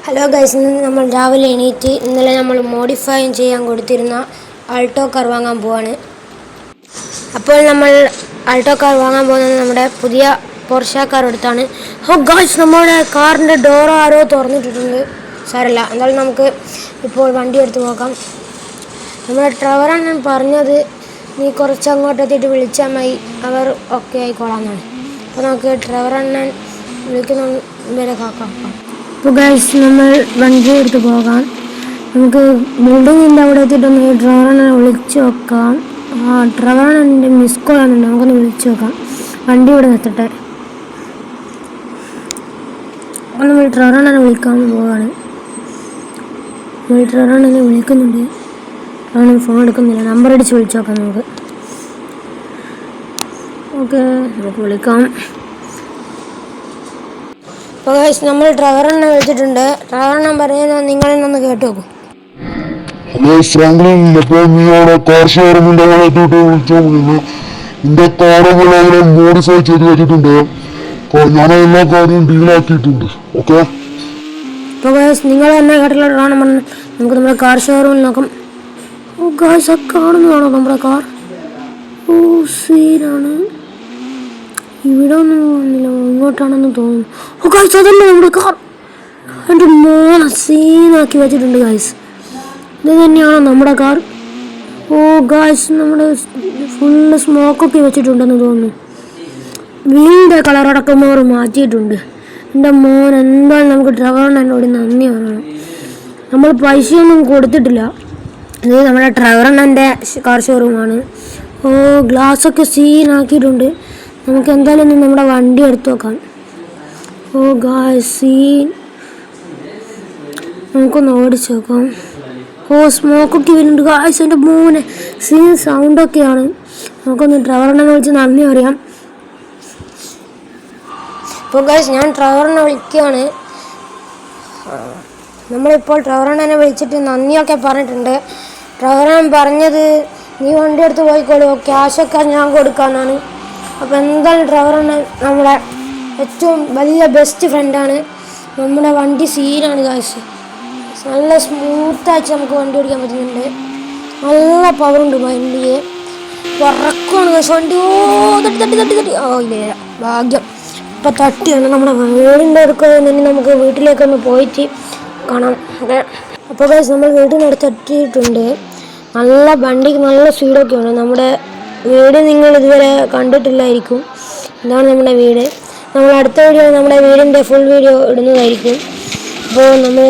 Hello guys, ഇന്ന് നമ്മൾ രാവിലെ എണീറ്റ് ഇന്നലെ നമ്മൾ മോഡിഫൈ ചെയ്യാൻ കൊടുത്തിരുന്ന ആൾട്ടോ കാർ വാങ്ങാൻ പോവാണ്. അപ്പോൾ നമ്മൾ ആൾട്ടോ കാർ വാങ്ങാൻ പോകുന്നത് നമ്മുടെ പുതിയ പോർഷെ കാർ എടുത്താണ്. ഗൈസ്, നമ്മുടെ കാറിൻ്റെ ഡോർ ആരോ തുറന്നിട്ടിട്ടുണ്ട്. സാരമില്ല, എന്തായാലും നമുക്ക് ഇപ്പോൾ വണ്ടി എടുത്ത് നോക്കാം. നമ്മുടെ ഡ്രൈവറാണ് ഞാൻ പറഞ്ഞത്, നീ കുറച്ച് അങ്ങോട്ടെത്തിയിട്ട് വിളിച്ചാൽ മതി, അവർ ഓക്കെ ആയിക്കോളാമെന്നാണ്. അപ്പോൾ നമുക്ക് ഡ്രൈവറണ്ണൻ വിളിക്കുന്ന വരെ കാക്കാം. അപ്പോൾ ഗൈസ്, നമ്മൾ വണ്ടി എടുത്ത് പോകാം. നമുക്ക് ബിൽഡിങ്ങിൻ്റെ അവിടെ എത്തിയിട്ടൊന്ന് ഡ്രൈവറിനെ വിളിച്ച് നോക്കാം. ഡ്രൈവറിനെ മിസ് കോൾ ആണെന്നുണ്ട്, നമുക്കൊന്ന് വിളിച്ച് നോക്കാം. വണ്ടി ഇവിടെ നിർത്തട്ടെ. അപ്പോൾ നമ്മൾ ഡ്രൈവറിനെ വിളിക്കാൻ പോവുകയാണ്. ഡ്രൈവറിനെ വിളിക്കുന്നുണ്ട്, അവന് ഫോൺ എടുക്കുന്നില്ല. നമ്പർ അടിച്ച് വിളിച്ച് നോക്കാം നമുക്ക്. ഓക്കെ, നമുക്ക് വിളിക്കാം. അപ്പോൾ ഗൈസ്, നമ്മൾ ഡ്രൈവറിനെ വിളിച്ചിട്ടുണ്ട്. ഡ്രൈവറിനെ പറയുന്നത് നിങ്ങളെന്നൊന്ന് കേട്ട് നോക്കും. ഹലോ ഫ്രാങ്ക്ലിൻ, അപ്പോൾ നീ അവിടെ കാർ ഷോറൂമിൻ്റെ അവിടെ എത്തിയിട്ട് വിളിച്ചാൽ മതി. എൻ്റെ കാറുകളെ മോഡിഫൈ ചെയ്ത് വെച്ചിട്ടുണ്ട്. ഞാൻ എല്ലാ കാറും ഡീലാക്കിയിട്ടുണ്ട്. ഓക്കെ. അപ്പോൾ ഗൈസ്, നിങ്ങൾ തന്നെ കേട്ടിട്ടുള്ള പറഞ്ഞ് നമുക്ക് നമ്മുടെ കാർ ഷോറൂമിൽ നോക്കാം. ഓ ഗൈസ്, ആ കാണുന്നതാണോ നമ്മുടെ കാർ? ഓ സീനാണ്. ഇവിടെ ഒന്നും വന്നില്ല, ഇങ്ങോട്ടാണെന്ന് തോന്നുന്നു. ഓ ഗൈസ്, അതല്ലേ നമ്മുടെ കാർ. എൻ്റെ മോനെ സീനാക്കി വെച്ചിട്ടുണ്ട് ഗൈസ്. ഇത് തന്നെയാണോ നമ്മുടെ കാർ? ഓ ഗൈസ്, നമ്മുടെ ഫുള്ള് സ്മോക്കൊക്കെ വെച്ചിട്ടുണ്ടെന്ന് തോന്നുന്നു. വീടിൻ്റെ കളറടക്കം അവർ മാറ്റിയിട്ടുണ്ട്. എൻ്റെ മോൻ, എന്തായാലും നമുക്ക് ഡ്രൈവറിന് എന്നോട് നന്ദി പറയണം. നമ്മൾ പൈസയൊന്നും കൊടുത്തിട്ടില്ല. ഇത് നമ്മുടെ ഡ്രൈവറിൻ്റെ കാർ ഷോറൂമാണ്. ഓ ഗ്ലാസ്സൊക്കെ സീനാക്കിയിട്ടുണ്ട്. നമുക്ക് എന്തായാലും നമ്മുടെ വണ്ടി എടുത്തു നോക്കാം. ഓ ഗായ്സ്, സീൻ. നമുക്കൊന്ന് ഓടിച്ച് നോക്കാം. ഓ സ്മോക്കൊക്കെ വരുന്നുണ്ട് ഗായ്സ്. എൻ്റെ മോനെ സീൻ സൗണ്ടൊക്കെയാണ്. നമുക്കൊന്ന് ഡ്രൈവറിനെ വിളിച്ച് നന്ദി അറിയാം. അപ്പോൾ ഗായ്സ്, ഞാൻ ഡ്രൈവറിനെ വിളിക്കുകയാണ്. നമ്മളിപ്പോൾ ഡ്രൈവറിനെ വിളിച്ചിട്ട് നന്ദിയൊക്കെ പറഞ്ഞിട്ടുണ്ട്. ഡ്രൈവറൻ പറഞ്ഞത് നീ വണ്ടി എടുത്ത് പോയിക്കോളൂ, ക്യാഷൊക്കെ ഞാൻ കൊടുക്കാമെന്നാണ്. അപ്പോൾ എന്തായാലും ഡ്രൈവറിന് നമ്മുടെ ഏറ്റവും വലിയ ബെസ്റ്റ് ഫ്രണ്ടാണ്. നമ്മുടെ വണ്ടി സീനാണ് ഗായ്സ്. നല്ല സ്മൂത്തായിട്ട് നമുക്ക് വണ്ടി ഓടിക്കാൻ പറ്റുന്നുണ്ട്. നല്ല പവറുണ്ട് വണ്ടിയെ. പറക്കുവാണ് ഗായ്സ് വണ്ടി. ഓ തട്ടി തട്ടി തട്ടി തട്ടി. ഓ ഇല്ല, ഭാഗ്യം. ഇപ്പം തട്ടിയാണ്. നമ്മുടെ വീടിൻ്റെ അടുക്ക തന്നെ നമുക്ക് വീട്ടിലേക്കൊന്ന് പോയിട്ട് കാണാം. ഓക്കെ. അപ്പോൾ ഗായ്സ്, നമ്മൾ വീടിനടുത്ത് എത്തിയിട്ടുണ്ട്. നല്ല വണ്ടിക്ക് നല്ല സ്പീഡൊക്കെയാണ്. നമ്മുടെ വീട് നിങ്ങൾ ഇതുവരെ കണ്ടിട്ടില്ലായിരിക്കും. ഇതാണ് നമ്മുടെ വീട്. നമ്മൾ അടുത്ത വീഡിയോ നമ്മുടെ വീടിൻ്റെ ഫുൾ വീഡിയോ ഇടുന്നതായിരിക്കും. അപ്പോൾ നമ്മൾ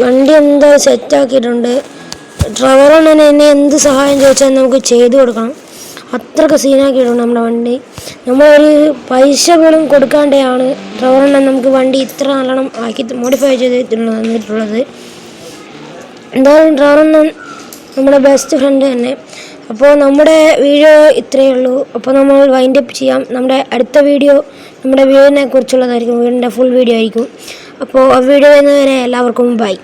വണ്ടി എന്താ സെറ്റാക്കിയിട്ടുണ്ട്. ഡ്രൈവറാണ് എന്നെ എന്ത് സഹായം ചോദിച്ചാൽ നമുക്ക് ചെയ്തു കൊടുക്കണം. അത്രയ്ക്ക് സീനാക്കിയിട്ടുണ്ട് നമ്മുടെ വണ്ടി. നമ്മളൊരു പൈസ പോലും കൊടുക്കാണ്ടാണ് ഡ്രൈവറിനെ നമുക്ക് വണ്ടി ഇത്ര നല്ലോണം ആക്കി മോഡിഫൈ തന്നിട്ടുള്ളത്. എന്തായാലും ഡ്രൈവറിന് നമ്മുടെ ബെസ്റ്റ് ഫ്രണ്ട് തന്നെ. അപ്പോൾ നമ്മുടെ വീഡിയോ ഇത്രയേ ഉള്ളൂ. അപ്പോൾ നമ്മൾ വൈൻഡപ്പ് ചെയ്യാം. നമ്മുടെ അടുത്ത വീഡിയോ നമ്മുടെ വീടിനെ കുറിച്ചുള്ളതായിരിക്കും. വീടിൻ്റെ ഫുൾ വീഡിയോ ആയിരിക്കും. അപ്പോൾ ആ വീഡിയോ വരുന്നവരെ എല്ലാവർക്കും ബൈ.